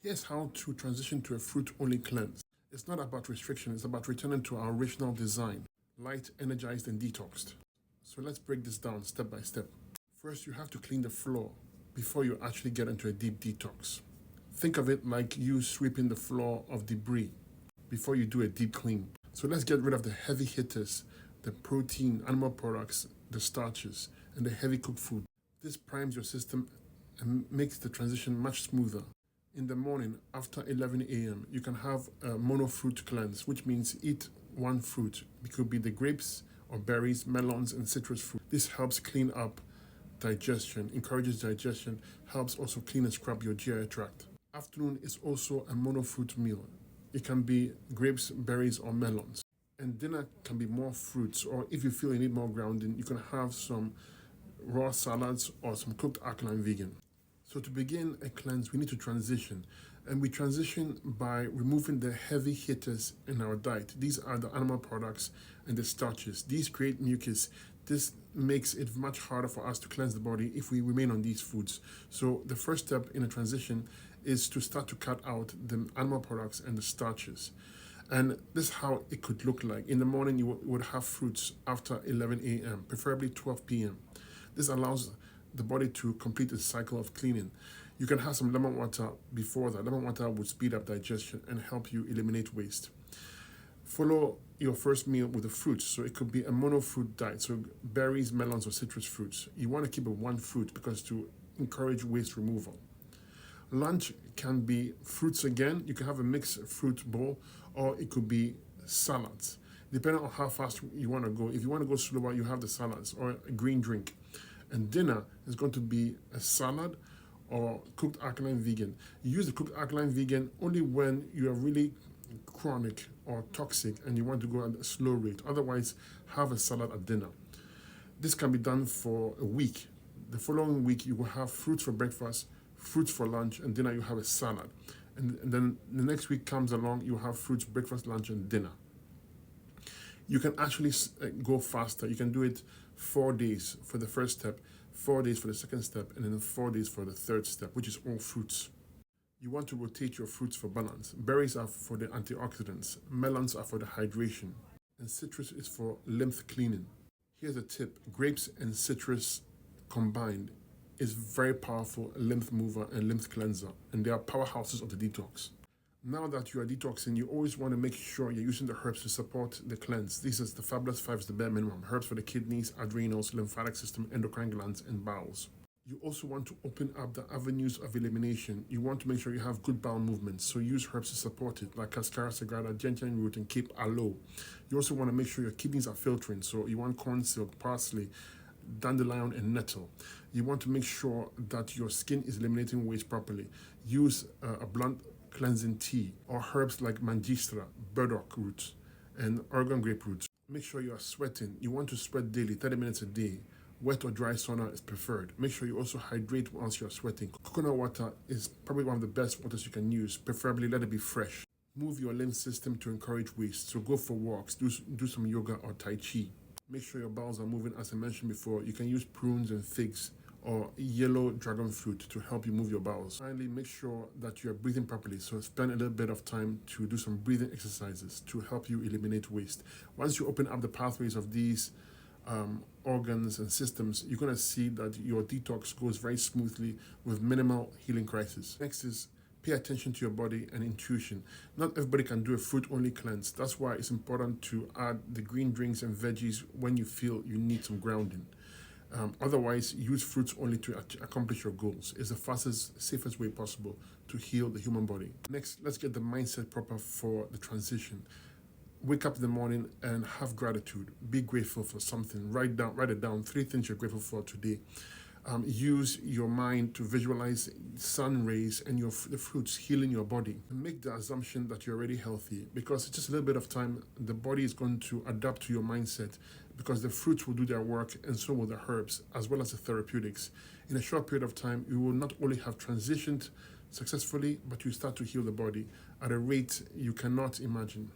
Here's how to transition to a fruit-only cleanse. It's not about restriction, it's about returning to our original design, light, energized, and detoxed. So let's break this down step by step. First, you have to clean the floor before you actually get into a deep detox. Think of it like you sweeping the floor of debris before you do a deep clean. So let's get rid of the heavy hitters, the protein, animal products, the starches, and the heavy cooked food. This primes your system and makes the transition much smoother. In the morning, after 11 a.m., you can have a monofruit cleanse, which means eat one fruit. It could be the grapes or berries, melons, and citrus fruit. This helps clean up digestion, encourages digestion, helps also clean and scrub your GI tract. Afternoon is also a monofruit meal. It can be grapes, berries, or melons. And dinner can be more fruits, or if you feel you need more grounding, you can have some raw salads or some cooked alkaline vegan. So to begin a cleanse, we need to transition. And we transition by removing the heavy hitters in our diet. These are the animal products and the starches. These create mucus. This makes it much harder for us to cleanse the body if we remain on these foods. So the first step in a transition is to start to cut out the animal products and the starches. And this is how it could look like. In the morning, you would have fruits after 11 a.m., preferably 12 p.m. This allows the body to complete the cycle of cleaning. You can have some lemon water before that. Lemon water would speed up digestion and help you eliminate waste. Follow your first meal with the fruits. So it could be a monofruit diet, so berries, melons, or citrus fruits. You want to keep it one fruit because to encourage waste removal. Lunch can be fruits again. You can have a mixed fruit bowl, or it could be salads. Depending on how fast you want to go. If you want to go slower, you have the salads or a green drink. And dinner is going to be a salad or cooked alkaline vegan. You use the cooked alkaline vegan only when you are really chronic or toxic and you want to go at a slow rate. Otherwise, have a salad at dinner. This can be done for a week. The following week, you will have fruits for breakfast, fruits for lunch, and dinner you have a salad. And then the next week comes along, you have fruits, breakfast, lunch, and dinner. You can actually go faster. You can do it 4 days for the first step, 4 days for the second step, and then 4 days for the third step, which is all fruits. You want to rotate your fruits for balance. Berries are for the antioxidants, melons are for the hydration, and citrus is for lymph cleaning. Here's a tip. Grapes and citrus combined is very powerful lymph mover and lymph cleanser, and they are powerhouses of the detox. Now that you are detoxing, you always want to make sure you're using the herbs to support the cleanse. These are the Fabulous Fives, the bare minimum. Herbs for the kidneys, adrenals, lymphatic system, endocrine glands, and bowels. You also want to open up the avenues of elimination. You want to make sure you have good bowel movements, so use herbs to support it, like Cascara sagrada, gentian root, and Cape aloe. You also want to make sure your kidneys are filtering, so you want corn silk, parsley, dandelion, and nettle. You want to make sure that your skin is eliminating waste properly. Use a blunt cleansing tea or herbs like mangistra, burdock roots, and Oregon grape roots. Make sure you are sweating. You want to sweat daily, 30 minutes a day. Wet or dry sauna is preferred. Make sure you also hydrate once you're sweating. Coconut water is probably one of the best waters you can use. Preferably let it be fresh. Move your lymph system to encourage waste. So go for walks, do some yoga or Tai Chi. Make sure your bowels are moving. As I mentioned before, you can use prunes and figs or yellow dragon fruit to help you move your bowels. Finally, make sure that you are breathing properly. So spend a little bit of time to do some breathing exercises to help you eliminate waste. Once you open up the pathways of these organs and systems, you're going to see that your detox goes very smoothly with minimal healing crisis. Next is pay attention to your body and intuition. Not everybody can do a fruit-only cleanse. That's why it's important to add the green drinks and veggies when you feel you need some grounding. Otherwise, use fruits only to accomplish your goals. It's the fastest, safest way possible to heal the human body. Next, let's get the mindset proper for the transition. Wake up in the morning and have gratitude. Be grateful for something. Write it down. 3 things you're grateful for today. Use your mind to visualize sun rays and the fruits healing your body. Make the assumption that you're already healthy, because it's just a little bit of time, the body is going to adapt to your mindset, because the fruits will do their work and so will the herbs, as well as the therapeutics. In a short period of time, you will not only have transitioned successfully, but you start to heal the body at a rate you cannot imagine.